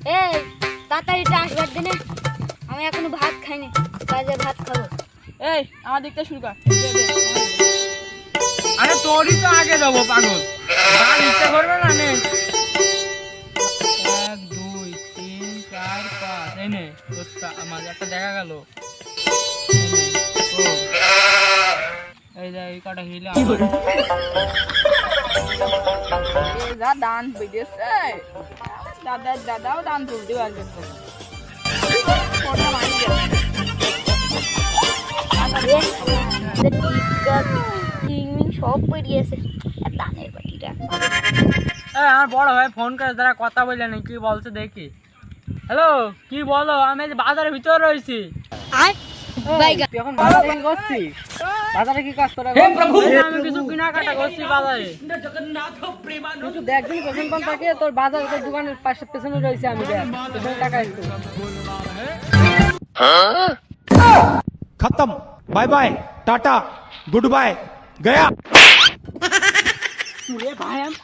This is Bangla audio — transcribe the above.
এই তাড়াতাড়ি ট্রান্সফার দিনে, আমি এখনো ভাত খাইনি, কাজে ভাত খাবো। এই আমার দিকটা শুরু কর। আরে তোরই তো আগে যাবো পাগল, আর ইচ্ছা করবে না নে। 1 2 3 4 5 এই নে তোরটা, আমার একটা দেখা গেল। এই যে এই কটা হিলে আমার। এই যা দান বেরিয়েছে, দাদাও দান তুলতে পারবে তো। কোনটা মারি গেল? সব বেরিয়েছে দানের বাটিটা। আমার বড় ভাই ফোন করে তারা কথা বললেন, কি বলছে দেখি। হ্যালো, কি বলো? আমি এই যে বাজারের ভিতরে রয়েছি। তুই এখন বাজারে কি করছিস? বাজারে কি কাজ তোরা? আমি কিছু কেনাকাটা করছি বাজারে। তুই দেখবি পেছন পান থাকে, তোর বাজার তোর দোকানের পাশে পেছনে রয়েছে, আমি দেখ পেছনে টাকা একটু। खत्म, बाय बाय, टाटा, गुड बाय, गया। ভাই আমি